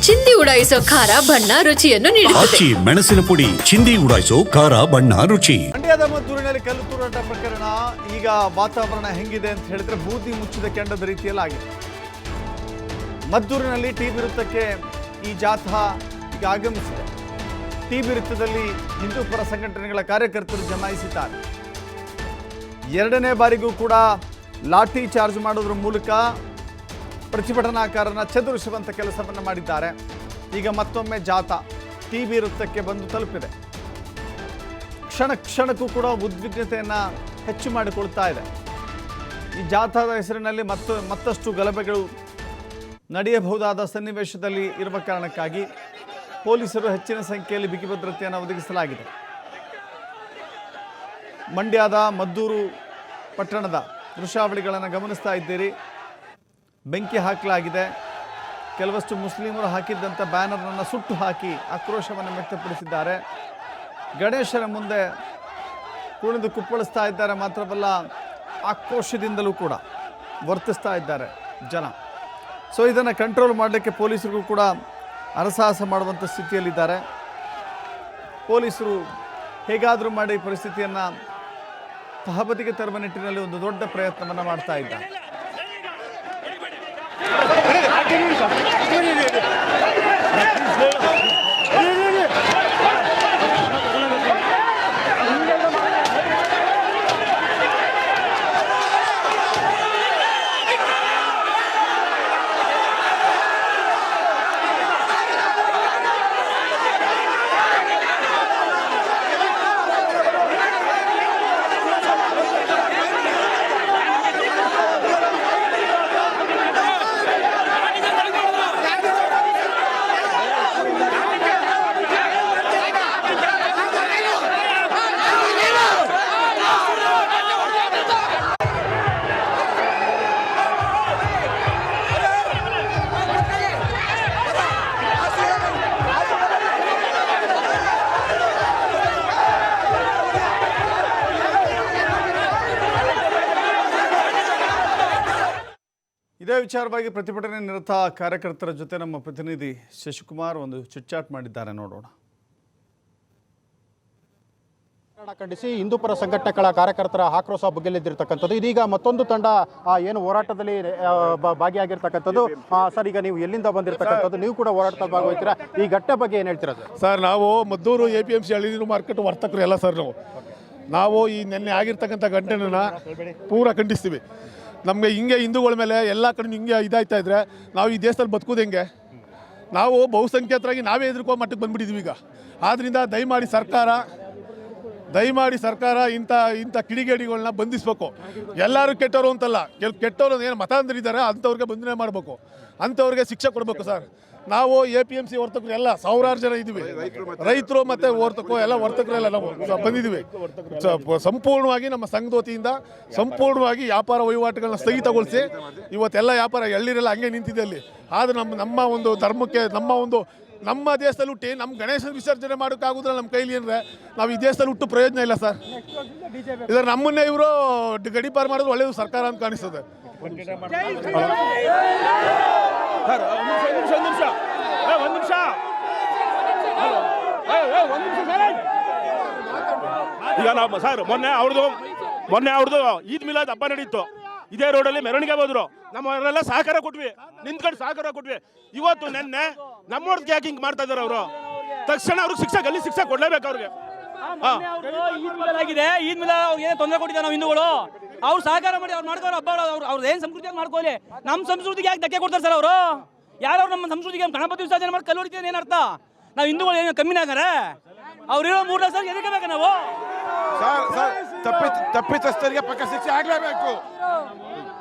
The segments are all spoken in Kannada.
ಚಿಂದಿ ಉಡಾಯಿಸೋ ಖಾರ ಬಣ್ಣ ರುಚಿಯನ್ನು ನೀಡುತ್ತದೆ. ಮೆಣಸಿನ ಪುಡಿ ಚಿಂದಿ ಉಡಾಯಿಸೋ ಖಾರ ಬಣ್ಣ ರುಚಿ. ಮಂಡ್ಯದ ಮದ್ದೂರಿನಲ್ಲಿ ಕಲ್ಲು ತೂರಾಟ ಪ್ರಕರಣ. ಈಗ ವಾತಾವರಣ ಹೆಂಗಿದೆ ಅಂತ ಹೇಳಿದ್ರೆ ಬೂದಿ ಮುಚ್ಚಿದ ಕೆಂಡದ ರೀತಿಯಲ್ಲಿ ಆಗಿದೆ. ಮದ್ದೂರಿನಲ್ಲಿ ಟಿ ವೃತ್ತಕ್ಕೆ ಈ ಜಾಥಾ ಈಗ ಆಗಮಿಸಿದೆ. ಟಿ ವೃತ್ತದಲ್ಲಿ ಹಿಂದೂ ಪರ ಸಂಘಟನೆಗಳ ಕಾರ್ಯಕರ್ತರು ಜಮಾಯಿಸಿದ್ದಾರೆ. ಎರಡನೇ ಬಾರಿಗೂ ಕೂಡ ಲಾಠಿ ಚಾರ್ಜ್ ಮಾಡೋದ್ರ ಮೂಲಕ ಪ್ರತಿಭಟನಾಕಾರನ ಚದುರಿಸುವಂಥ ಕೆಲಸವನ್ನು ಮಾಡಿದ್ದಾರೆ. ಈಗ ಮತ್ತೊಮ್ಮೆ ಜಾಥಾ ಟಿ ವೃತ್ತಕ್ಕೆ ಬಂದು ತಲುಪಿದೆ. ಕ್ಷಣ ಕ್ಷಣಕ್ಕೂ ಕೂಡ ಉದ್ವಿಗ್ನತೆಯನ್ನು ಹೆಚ್ಚು ಮಾಡಿಕೊಳ್ತಾ ಇದೆ. ಈ ಜಾಥಾದ ಹೆಸರಿನಲ್ಲಿ ಮತ್ತಷ್ಟು ಗಲಭೆಗಳು ನಡೆಯಬಹುದಾದ ಸನ್ನಿವೇಶದಲ್ಲಿ ಇರುವ ಕಾರಣಕ್ಕಾಗಿ ಪೊಲೀಸರು ಹೆಚ್ಚಿನ ಸಂಖ್ಯೆಯಲ್ಲಿ ಬಿಗಿ ಭದ್ರತೆಯನ್ನು ಒದಗಿಸಲಾಗಿದೆ. ಮಂಡ್ಯದ ಮದ್ದೂರು ಪಟ್ಟಣದ ದೃಶ್ಯಾವಳಿಗಳನ್ನು ಗಮನಿಸ್ತಾ ಇದ್ದೀರಿ. ಬೆಂಕಿ ಹಾಕಲಾಗಿದೆ. ಕೆಲವಷ್ಟು ಮುಸ್ಲಿಮರು ಹಾಕಿದ್ದಂಥ ಬ್ಯಾನರ್ನನ್ನು ಸುಟ್ಟು ಹಾಕಿ ಆಕ್ರೋಶವನ್ನು ವ್ಯಕ್ತಪಡಿಸಿದ್ದಾರೆ. ಗಣೇಶನ ಮುಂದೆ ಕುಣಿದು ಕುಪ್ಪಳಿಸ್ತಾ ಇದ್ದಾರೆ. ಮಾತ್ರವಲ್ಲ, ಆಕ್ರೋಶದಿಂದಲೂ ಕೂಡ ವರ್ತಿಸ್ತಾ ಇದ್ದಾರೆ ಜನ. ಸೊ ಇದನ್ನು ಕಂಟ್ರೋಲ್ ಮಾಡಲಿಕ್ಕೆ ಪೊಲೀಸರಿಗೂ ಕೂಡ ಹರಸಾಹಸ ಮಾಡುವಂಥ ಸ್ಥಿತಿಯಲ್ಲಿದ್ದಾರೆ. ಪೊಲೀಸರು ಹೇಗಾದರೂ ಮಾಡಿ ಪರಿಸ್ಥಿತಿಯನ್ನು ತಹಬದಿಗೆ ತರುವ ನಿಟ್ಟಿನಲ್ಲಿ ಒಂದು ದೊಡ್ಡ ಪ್ರಯತ್ನವನ್ನು ಮಾಡ್ತಾ ಇದ್ದಾರೆ. ಇದೇ ವಿಚಾರವಾಗಿ ಪ್ರತಿಭಟನೆ ನಿರತ ಕಾರ್ಯಕರ್ತರ ಜೊತೆ ನಮ್ಮ ಪ್ರತಿನಿಧಿ ಶಶಿಕುಮಾರ್ ಒಂದು ಚಿಟ್ಚಾಟ್ ಮಾಡಿದ್ದಾರೆ, ನೋಡೋಣ. ಖಂಡಿಸಿ ಹಿಂದೂಪರ ಸಂಘಟನೆಗಳ ಕಾರ್ಯಕರ್ತರ ಆಕ್ರೋಶ ಬುಗ್ಗೆಲೆದ್ದಿರ್ತಕ್ಕಂಥದ್ದು. ಇದೀಗ ಮತ್ತೊಂದು ತಂಡ ಏನು ಹೋರಾಟದಲ್ಲಿ ಭಾಗಿಯಾಗಿರ್ತಕ್ಕಂಥದ್ದು. ಸರ್, ಈಗ ನೀವು ಎಲ್ಲಿಂದ ಬಂದಿರತಕ್ಕಂಥದ್ದು? ನೀವು ಕೂಡ ಹೋರಾಟದಲ್ಲಿ ಭಾಗವಹಿಸ್ತೀರಾ. ಈ ಘಟ್ಟ ಬಗ್ಗೆ ಏನು ಹೇಳ್ತೀರಾ ಸರ್? ನಾವು ಮದ್ದೂರು APMC ಹಳ್ಳಿ ಮಾರ್ಕೆಟ್ ವರ್ತಕರು ಎಲ್ಲ ಸರ್. ನಾವು ಈ ನಿನ್ನೆ ಆಗಿರ್ತಕ್ಕಂಥ ಘಟನೆನ ಪೂರ ಖಂಡಿಸ್ತೀವಿ. ನಮಗೆ ಹಿಂಗೆ ಹಿಂದೂಗಳ ಮೇಲೆ ಎಲ್ಲ ಕಡೆ ಹಿಂಗೆ ಇದಾಯ್ತಾ ಇದ್ರೆ ನಾವು ಈ ದೇಶದಲ್ಲಿ ಬದುಕೋದು ಹೆಂಗೆ? ನಾವು ಬಹುಸಂಖ್ಯಾತರಾಗಿ ನಾವೇ ಎದುರ್ಕೋ ಮಟ್ಟಕ್ಕೆ ಬಂದುಬಿಟ್ಟಿದ್ದೀವಿ ಈಗ. ಆದ್ದರಿಂದ ದಯಮಾಡಿ ಸರ್ಕಾರ ಇಂಥ ಕಿಡಿಗೇಡಿಗಳನ್ನ ಬಂಧಿಸಬೇಕು. ಎಲ್ಲರೂ ಕೆಟ್ಟವರು ಅಂತಲ್ಲ, ಕೆಟ್ಟವರು ಏನು ಮತಾಂಧರಿದ್ದಾರೆ ಅಂಥವ್ರಿಗೆ ಬಂಧನೆ ಮಾಡಬೇಕು, ಅಂಥವ್ರಿಗೆ ಶಿಕ್ಷೆ ಕೊಡಬೇಕು ಸರ್. ನಾವು APMC ವರ್ತಕರು ಎಲ್ಲ ಸಾವಿರಾರು ಜನ ಇದ್ದೀವಿ. ರೈತರು ಮತ್ತು ಎಲ್ಲ ವರ್ತಕರೆಲ್ಲ ನಾವು ಬಂದಿದ್ದೀವಿ. ಸಂಪೂರ್ಣವಾಗಿ ನಮ್ಮ ಸಂಘದ ವತಿಯಿಂದ ಸಂಪೂರ್ಣವಾಗಿ ವ್ಯಾಪಾರ ವಹಿವಾಟುಗಳನ್ನ ಸ್ಥಗಿತಗೊಳಿಸಿ ಇವತ್ತೆಲ್ಲ ವ್ಯಾಪಾರ ಎಳ್ಳಿರೆಲ್ಲ ಹಂಗೆ ನಿಂತಿದೆ ಅಲ್ಲಿ. ಆದರೆ ನಮ್ಮ ಒಂದು ಧರ್ಮಕ್ಕೆ ನಮ್ಮ ದೇಶದಲ್ಲಿ ಹುಟ್ಟಿ ನಮ್ಮ ಗಣೇಶನ ವಿಸರ್ಜನೆ ಮಾಡೋಕ್ಕಾಗೋದಿಲ್ಲ ನಮ್ಮ ಕೈಲಿ ಅಂದರೆ ನಾವು ಈ ದೇಶದಲ್ಲಿ ಹುಟ್ಟು ಪ್ರಯೋಜನ ಇಲ್ಲ ಸರ್. ಇದರ ನಮ್ಮನ್ನೇ ಇವರು ಗಡೀಪಾರು ಮಾಡೋದು ಒಳ್ಳೆಯದು ಸರ್ಕಾರ ಅಂತ ಕಾಣಿಸ್ತದೆ. ಈಗ ನಾವು ಸರ್ ಮೊನ್ನೆ ಅವ್ರದ್ದು ಈದ್ ಮಿಲಾದ್ ಹಬ್ಬ ನಡೀತು. ಇದೇ ರೋಡಲ್ಲಿ ಮೆರವಣಿಗೆ ಹೋದ್ರು. ನಮ್ಮವರೆಲ್ಲ ಸಹಕಾರ ಕೊಟ್ವಿ, ನಿಂತ್ಕೊಂಡು ಸಹಕಾರ ಕೊಟ್ವಿ. ಇವತ್ತು ನೆನ್ನೆ ನಮ್ಮವ್ರಿಗೆ ಯಾಕೆ ಹಿಂಗೆ ಮಾಡ್ತಾ ಇದಾರೆ ಅವರು? ತಕ್ಷಣ ಅವ್ರಿಗೆ ಗಲ್ಲಿ ಶಿಕ್ಷೆ ಕೊಡ್ಲೇಬೇಕು ಅವ್ರಿಗೆ. ಈದ್ ಮಿಲಾದ್ ಅವ್ರಿಗೆ ಏನು ತೊಂದರೆ ಕೊಟ್ಟಿದ್ದಾರೆ ನಾವು ಹಿಂದೂಗಳು. ಅವ್ರು ಸಹಕಾರ ಮಾಡಿ ಅವ್ರು ಮಾಡ್ಕೋರು ಹಬ್ಬ. ಅವ್ರು ಏನು ಸಂಸ್ಕೃತಿಯಾಗಿ ಮಾಡ್ಕೊಳ್ಳಿ. ನಮ್ಮ ಸಂಸ್ಕೃತಿಗೆ ಯಾಕೆ ಧಕ್ಕೆ ಕೊಡ್ತಾರೆ ಸರ್ ಅವರು? ಯಾರು ನಮ್ಮ ಸಂಸ್ಕೃತಿಗೆ ಗಣಪತಿ ವಿಸರ್ಜನೆ ಮಾಡಿ ಕಲ್ಲು ಹೊಡಿತೀವಿ ಏನು ಅರ್ಥ? ನಾವು ಹಿಂದೂಗಳು ಏನು ಕಮ್ಮಿನ ಆಗಾರೆ? ಅವ್ರಿರೋ 3 ಲಕ್ಷ ಎದಕ್ಕೆ ಬೇಕಾ ನಾವು? ತಪ್ಪಿತಸ್ಥರಿಗೆ ಪಕ್ಕ ಶಿಕ್ಷೆ ಆಗಲೇಬೇಕು.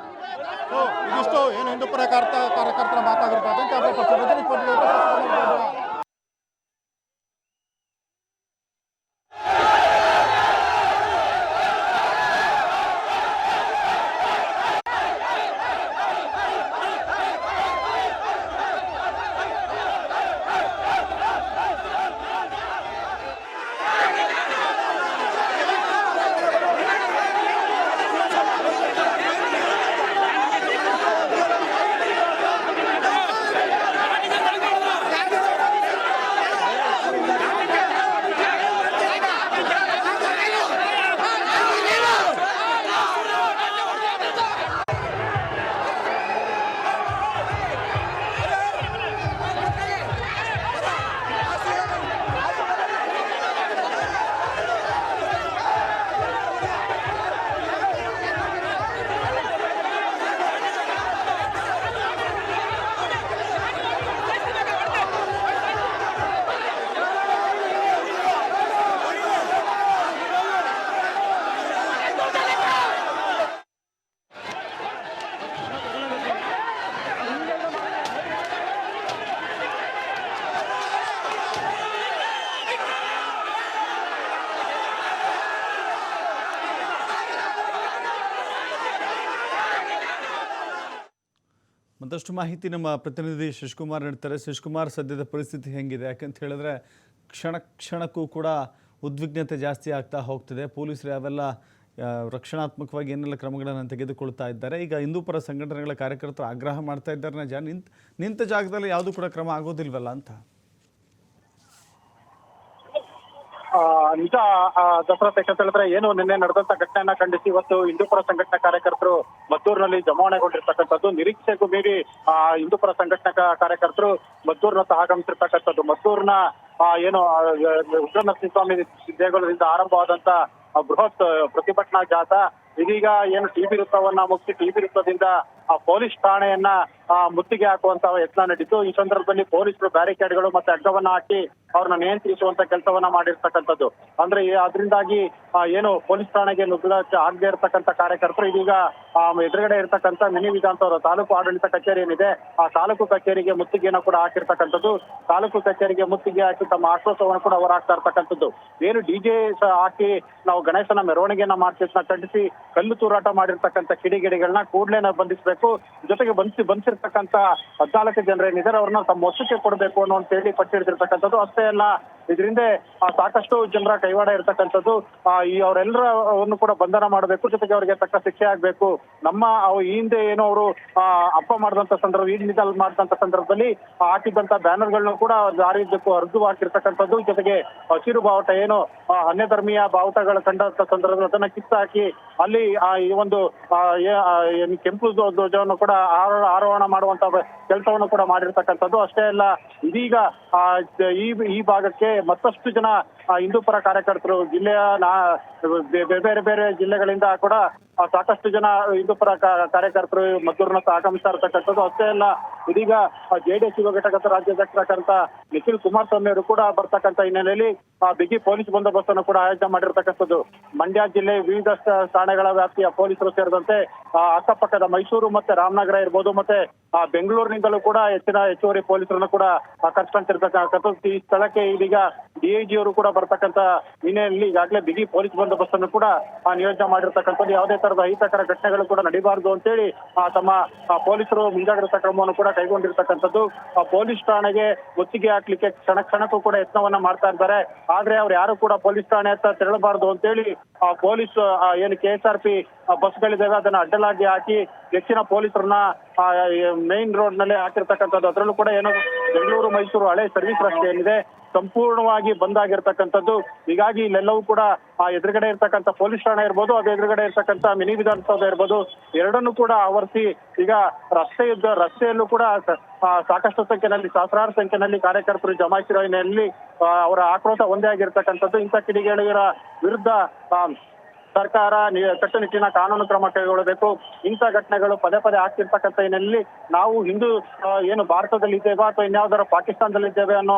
ಇದಿಷ್ಟು ಏನು ಹಿಂದೂಪರ ಕಾರ್ಯಕರ್ತರ ಮಾತಾಗಿರ್ತಾರೆ. ಒಂದಷ್ಟು ಮಾಹಿತಿ ನಮ್ಮ ಪ್ರತಿನಿಧಿ ಶಶಿಕುಮಾರ್ ನೀಡ್ತಾರೆ. ಶಶಿಕುಮಾರ್, ಸದ್ಯದ ಪರಿಸ್ಥಿತಿ ಹೆಂಗಿದೆ? ಯಾಕಂತ ಹೇಳಿದ್ರೆ ಕ್ಷಣಕ್ಕೂ ಕೂಡ ಉದ್ವಿಗ್ನತೆ ಜಾಸ್ತಿ ಆಗ್ತಾ ಹೋಗ್ತಿದೆ. ಪೊಲೀಸರು ಯಾವೆಲ್ಲ ರಕ್ಷಣಾತ್ಮಕವಾಗಿ ಏನೆಲ್ಲ ಕ್ರಮಗಳನ್ನು ತೆಗೆದುಕೊಳ್ತಾ ಇದ್ದಾರೆ. ಈಗ ಹಿಂದೂಪರ ಸಂಘಟನೆಗಳ ಕಾರ್ಯಕರ್ತರು ಆಗ್ರಹ ಮಾಡ್ತಾ ಇದ್ದಾರೆ, ನಿಂತ ಜಾಗದಲ್ಲಿ ಯಾವುದೂ ಕೂಡ ಕ್ರಮ ಆಗೋದಿಲ್ವಲ್ಲ ಅಂತ. ನಿಜ ದಸರತ್, ಯಾಕಂತ ಹೇಳಿದ್ರೆ ಏನು ನಿನ್ನೆ ನಡೆದಂತ ಘಟನೆಯನ್ನ ಖಂಡಿಸಿ ಇವತ್ತು ಹಿಂದೂಪರ ಸಂಘಟನಾ ಕಾರ್ಯಕರ್ತರು ಮದ್ದೂರಿನಲ್ಲಿ ಜಮಾವಣೆಗೊಂಡಿರ್ತಕ್ಕಂಥದ್ದು. ನಿರೀಕ್ಷೆಗೂ ಮೀರಿ ಹಿಂದೂಪರ ಸಂಘಟನಾ ಕಾರ್ಯಕರ್ತರು ಮದ್ದೂರಿನತ್ತ ಆಗಮಿಸಿರ್ತಕ್ಕಂಥದ್ದು. ಮದ್ದೂರಿನ ಏನು ಉಗ್ರನರಸಿಂಹಸ್ವಾಮಿ ದೇಗುಲದಿಂದ ಆರಂಭವಾದಂತ ಬೃಹತ್ ಪ್ರತಿಭಟನಾ ಜಾಥಾ ಇದೀಗ ಏನು ಟಿಬಿ ವೃತ್ತವನ್ನ ಮುಗಿಸಿ ಟಿಬಿ ವೃತ್ತದಿಂದ ಪೊಲೀಸ್ ಠಾಣೆಯನ್ನ ಮುತ್ತಿಗೆ ಹಾಕುವಂತ ಯತ್ನ ನಡೀತು. ಈ ಸಂದರ್ಭದಲ್ಲಿ ಪೊಲೀಸರು ಬ್ಯಾರಿಕೇಡ್ಗಳು ಮತ್ತೆ ಅಡ್ಡವನ್ನ ಹಾಕಿ ಅವ್ರನ್ನ ನಿಯಂತ್ರಿಸುವಂತ ಕೆಲಸವನ್ನ ಮಾಡಿರ್ತಕ್ಕಂಥದ್ದು. ಅಂದ್ರೆ ಅದರಿಂದಾಗಿ ಏನು ಪೊಲೀಸ್ ಠಾಣೆಗೆ ನುಗ್ಗಕ್ಕೆ ಆಗದೆ ಇರತಕ್ಕಂತ ಕಾರ್ಯಕರ್ತರು ಇದೀಗ ಎದುರುಗಡೆ ಇರತಕ್ಕಂತ ಮಿನಿ ವಿಧಾನಸೌಧ ತಾಲೂಕು ಆಡಳಿತ ಕಚೇರಿ ಏನಿದೆ ಆ ತಾಲೂಕು ಕಚೇರಿಗೆ ಮುತ್ತಿಗೆಯನ್ನು ಕೂಡ ಹಾಕಿರ್ತಕ್ಕಂಥದ್ದು. ತಾಲೂಕು ಕಚೇರಿಗೆ ಮುತ್ತಿಗೆ ಹಾಕಿ ತಮ್ಮ ಆಕ್ರೋಶವನ್ನು ಕೂಡ ಹೊರಹಾಕ್ತಾ ಇರ್ತಕ್ಕಂಥದ್ದು. ಏನು ಡಿಜೆ ಹಾಕಿ ನಾವು ಗಣೇಶನ ಮೆರವಣಿಗೆಯನ್ನ ಮಾಡ್ತಿದ್ನ ಖಂಡಿಸಿ ಕಲ್ಲು ತೂರಾಟ ಮಾಡಿರ್ತಕ್ಕಂಥ ಕಿಡಿಗೇಡಿಗಳನ್ನ ಕೂಡಲೇ ಬಂಧಿಸಬೇಕು. ಜೊತೆಗೆ ಬಂಧಿಸಿರ್ತಕ್ಕಂಥ 14 ಜನರು ಏನಿದ್ದಾರೆ ಅವ್ರನ್ನ ತಮ್ಮ ವಶಕ್ಕೆ ಕೊಡಬೇಕು ಅನ್ನೋ ಅಂತ ಹೇಳಿ ಪಟ್ಟಿ ಹಿಡಿದಿರ್ತಕ್ಕಂಥದ್ದು. ಅಷ್ಟೇ ಅಲ್ಲ, ಇದರಿಂದ ಸಾಕಷ್ಟು ಜನರ ಕೈವಾಡ ಇರ್ತಕ್ಕಂಥದ್ದು. ಈ ಅವರೆಲ್ಲರನ್ನು ಕೂಡ ಬಂಧನ ಮಾಡಬೇಕು, ಜೊತೆಗೆ ಅವರಿಗೆ ತಕ್ಕ ಶಿಕ್ಷೆ ಆಗ್ಬೇಕು. ನಮ್ಮ ಈ ಹಿಂದೆ ಏನು ಅವರು ಹಬ್ಬ ಮಾಡಿದಂತ ಸಂದರ್ಭ, ಈದ್ ಮಿಲಾದ್ ಮಾಡಿದಂತ ಸಂದರ್ಭದಲ್ಲಿ ಹಾಕಿದಂತ ಬ್ಯಾನರ್ಗಳನ್ನು ಕೂಡ ಜಾರಿದ್ದಕ್ಕೂ ಅರ್ದು ಹಾಕಿರ್ತಕ್ಕಂಥದ್ದು. ಜೊತೆಗೆ ಹಸಿರು ಬಾವುಟ ಏನು ಅನ್ಯ ಧರ್ಮೀಯ ಬಾವುಟಗಳು ಕಂಡಂತ ಸಂದರ್ಭದಲ್ಲಿ ಅದನ್ನ ಕಿತ್ತಾಕಿ ಅಲ್ಲಿ ಈ ಒಂದು ಕೆಂಪು ಧ್ವಜವನ್ನು ಕೂಡ ಆರೋಹಣ ಮಾಡುವಂತ ಕೆಲಸವನ್ನು ಕೂಡ ಮಾಡಿರ್ತಕ್ಕಂಥದ್ದು. ಅಷ್ಟೇ ಅಲ್ಲ, ಇದೀಗ ಈ ಭಾಗಕ್ಕೆ ಮತ್ತಷ್ಟು ಜನ ಹಿಂದೂಪರ ಕಾರ್ಯಕರ್ತರು ಜಿಲ್ಲೆಯ ಬೇರೆ ಬೇರೆ ಜಿಲ್ಲೆಗಳಿಂದ ಕೂಡ ಸಾಕಷ್ಟು ಜನ ಹಿಂದೂಪರ ಕಾರ್ಯಕರ್ತರು ಮದ್ದೂರಿನತ್ತ ಆಗಮಿಸ್ತಾ ಇರತಕ್ಕಂಥದ್ದು. ಅಷ್ಟೇ ಅಲ್ಲ, ಇದೀಗ ಜೆಡಿಎಸ್ ಯುವ ಘಟಕದ ರಾಜ್ಯಾಧ್ಯಕ್ಷರಾದಂತ ನಿಖಿಲ್ ಕುಮಾರಸ್ವಾಮಿ ಅವರು ಕೂಡ ಬರ್ತಕ್ಕಂಥ ಹಿನ್ನೆಲೆಯಲ್ಲಿ ಬಿಗಿ ಪೊಲೀಸ್ ಬಂದೋಬಸ್ತ್ ಅನ್ನು ಕೂಡ ಆಯೋಜನೆ ಮಾಡಿರ್ತಕ್ಕಂಥದ್ದು. ಮಂಡ್ಯ ಜಿಲ್ಲೆ ವಿವಿಧ ಠಾಣೆಗಳ ವ್ಯಾಪ್ತಿಯ ಪೊಲೀಸರು ಸೇರಿದಂತೆ ಅಕ್ಕಪಕ್ಕದ ಮೈಸೂರು ಮತ್ತೆ ರಾಮನಗರ ಇರ್ಬೋದು, ಮತ್ತೆ ಬೆಂಗಳೂರಿನಿಂದಲೂ ಕೂಡ ಹೆಚ್ಚಿನ ಹೆಚ್ಚುವರಿ ಪೊಲೀಸರನ್ನು ಕೂಡ ಕರ್ಸ್ಕೊಂತಿರ್ತಕ್ಕಂಥದ್ದು. ಈ ಸ್ಥಳಕ್ಕೆ ಇದೀಗ ಡಿಐಜಿ ಅವರು ಕೂಡ ಬರ್ತಕ್ಕಂಥ ಹಿನ್ನೆಲೆಯಲ್ಲಿ ಈಗಾಗಲೇ ಬಿಗಿ ಪೊಲೀಸ್ ಬಂದೋಬಸ್ತ್ ಅನ್ನು ಕೂಡ ನಿಯೋಜನೆ ಮಾಡಿರ್ತಕ್ಕಂಥದ್ದು. ಯಾವುದೇ ತರದ ಅಹಿತಕರ ಘಟನೆಗಳು ಕೂಡ ನಡೀಬಾರದು ಅಂತೇಳಿ ತಮ್ಮ ಪೊಲೀಸರು ಮುಂಜಾಗ್ರತಾ ಕ್ರಮವನ್ನು ಕೂಡ ಕೈಗೊಂಡಿರ್ತಕ್ಕಂಥದ್ದು. ಪೊಲೀಸ್ ಠಾಣೆಗೆ ಮುತ್ತಿಗೆ ಹಾಕ್ಲಿಕ್ಕೆ ಕ್ಷಣಕ್ಕೂ ಕೂಡ ಯತ್ನವನ್ನ ಮಾಡ್ತಾ ಇದ್ದಾರೆ. ಆದ್ರೆ ಅವ್ರು ಯಾರು ಕೂಡ ಪೊಲೀಸ್ ಠಾಣೆ ಹತ್ರ ತೆರಳಬಾರದು ಅಂತೇಳಿ ಪೊಲೀಸ್ ಏನು KSRP ಬಸ್ಗಳಿದ್ದಾವೆ ಅದನ್ನ ಅಡ್ಡಲಾಗಿ ಹಾಕಿ ಹೆಚ್ಚಿನ ಪೊಲೀಸರನ್ನ ಮೇನ್ ರೋಡ್ ನಲ್ಲಿ ಹಾಕಿರ್ತಕ್ಕಂಥದ್ದು. ಅದರಲ್ಲೂ ಕೂಡ ಏನು ಬೆಂಗಳೂರು ಮೈಸೂರು ಹಳೆ ಸರ್ವಿಸ್ ರಸ್ತೆ ಏನಿದೆ ಸಂಪೂರ್ಣವಾಗಿ ಬಂದ್ ಆಗಿರ್ತಕ್ಕಂಥದ್ದು. ಹೀಗಾಗಿ ಇಲ್ಲೆಲ್ಲವೂ ಕೂಡ ಎದುರುಗಡೆ ಇರ್ತಕ್ಕಂಥ ಪೊಲೀಸ್ ಠಾಣೆ ಇರ್ಬೋದು, ಅದು ಎದುರುಗಡೆ ಇರ್ತಕ್ಕಂಥ ಮಿನಿ ವಿಧಾನಸೌಧ ಇರ್ಬೋದು, ಎರಡನ್ನೂ ಕೂಡ ಆವರಿಸಿ ಈಗ ರಸ್ತೆಯಲ್ಲೂ ಕೂಡ ಸಾಕಷ್ಟು ಸಂಖ್ಯೆಯಲ್ಲಿ ಸಹಸ್ರಾರು ಸಂಖ್ಯೆಯಲ್ಲಿ ಕಾರ್ಯಕರ್ತರು ಜಮಾಯಿಸಿರೋ ಹಿನ್ನೆಲೆಯಲ್ಲಿ ಅವರ ಆಕ್ರೋಶ ಒಂದೇ ಆಗಿರ್ತಕ್ಕಂಥದ್ದು. ಇಂಥ ಕಿಡಿಗೇಡಿಗಳ ವಿರುದ್ಧ ಸರ್ಕಾರ ಕಟ್ಟುನಿಟ್ಟಿನ ಕಾನೂನು ಕ್ರಮ ಕೈಗೊಳ್ಳಬೇಕು. ಇಂಥ ಘಟನೆಗಳು ಪದೇ ಪದೇ ಆಗ್ತಿರ್ತಕ್ಕಂಥ ಹಿನ್ನೆಲೆಯಲ್ಲಿ ನಾವು ಹಿಂದೂ ಏನು ಭಾರತದಲ್ಲಿ ಇದ್ದೇವೆ ಅಥವಾ ಇನ್ಯಾವುದಾರ ಪಾಕಿಸ್ತಾನದಲ್ಲಿ ಇದ್ದೇವೆ ಅನ್ನೋ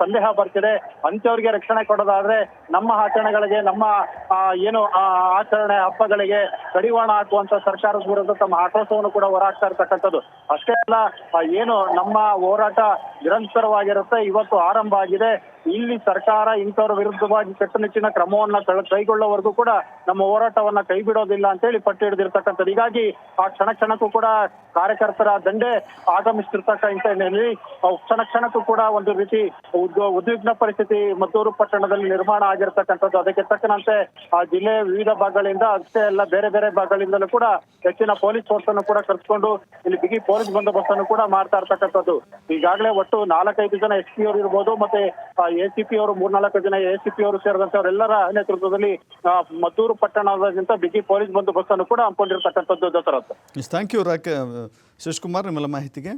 ಸಂದೇಹ ಬರ್ತಿದೆ. ಅಂಥವ್ರಿಗೆ ರಕ್ಷಣೆ ಕೊಡೋದಾದ್ರೆ ನಮ್ಮ ಆಚರಣೆಗಳಿಗೆ, ನಮ್ಮ ಏನು ಆಚರಣೆ ಹಬ್ಬಗಳಿಗೆ ಕಡಿವಾಣ ಹಾಕುವಂತ ಸರ್ಕಾರದ ವಿರುದ್ಧ ತಮ್ಮ ಆಕ್ರೋಶವನ್ನು ಕೂಡ ಹೊರಹಾಕ್ತಾ ಇರ್ತಕ್ಕಂಥದ್ದು. ಅಷ್ಟೇ ಅಲ್ಲ, ಏನು ನಮ್ಮ ಹೋರಾಟ ನಿರಂತರವಾಗಿರುತ್ತೆ, ಇವತ್ತು ಆರಂಭ ಆಗಿದೆ. ಇಲ್ಲಿ ಸರ್ಕಾರ ಇಂಥವ್ರ ವಿರುದ್ಧವಾಗಿ ಕಟ್ಟುನಿಟ್ಟಿನ ಕ್ರಮವನ್ನ ಕೈಗೊಳ್ಳೋವರೆಗೂ ಕೂಡ ನಮ್ಮ ಹೋರಾಟವನ್ನ ಕೈ ಬಿಡೋದಿಲ್ಲ ಅಂತೇಳಿ ಪಟ್ಟು ಹಿಡಿದಿರ್ತಕ್ಕಂಥದ್ದು. ಹೀಗಾಗಿ ಕ್ಷಣಕ್ಕೂ ಕೂಡ ಕಾರ್ಯಕರ್ತರ ದಂಡೆ ಆಗಮಿಸ್ತಿರ್ತಕ್ಕ ಹಿನ್ನೆಲೆಯಲ್ಲಿ ಕ್ಷಣಕ್ಕೂ ಕೂಡ ಒಂದು ರೀತಿ ಉದ್ವಿಗ್ನ ಪರಿಸ್ಥಿತಿ ಮದ್ದೂರು ಪಟ್ಟಣದಲ್ಲಿ ನಿರ್ಮಾಣ ಆಗಿರ್ತಕ್ಕಂಥದ್ದು. ಅದಕ್ಕೆ ತಕ್ಕಂತೆ ಜಿಲ್ಲೆಯ ವಿವಿಧ ಭಾಗಗಳಿಂದ, ಅಷ್ಟೇ ಅಲ್ಲ ಬೇರೆ ಬೇರೆ ಭಾಗಗಳಿಂದಲೂ ಕೂಡ ಹೆಚ್ಚಿನ ಪೊಲೀಸ್ ಫೋರ್ಸ್ ಅನ್ನು ಕೂಡ ಕರೆಸ್ಕೊಂಡು ಇಲ್ಲಿ ಬಿಗಿ ಪೊಲೀಸ್ ಬಂದೋಬಸ್ತ್ ಅನ್ನು ಕೂಡ ಮಾಡ್ತಾ ಇರ್ತಕ್ಕಂಥದ್ದು. ಈಗಾಗಲೇ ಒಟ್ಟು 4-5 ಜನ SP ಅವರು ಇರ್ಬೋದು, ಮತ್ತೆ ACP ಅವರು 3-4 ಜನ ACP ಅವರು ಸೇರಿದಂತೆ ಅವರೆಲ್ಲರ ನೇತೃತ್ವದಲ್ಲಿ ಮದ್ದೂರು ಪಟ್ಟಣದಾದ್ಯಂತ ಬಿಗಿ ಪೊಲೀಸ್ ಬಂದೋಬಸ್ತ್ ಅನ್ನು ಕೂಡ ಹಮ್ಮಿಕೊಂಡಿರ್ತಕ್ಕಂಥದ್ದು. ದಸರತ್. ಥ್ಯಾಂಕ್ ಯು ಶಶಿಕುಮಾರ್ ನಿಮ್ಮೆಲ್ಲ ಮಾಹಿತಿಗೆ.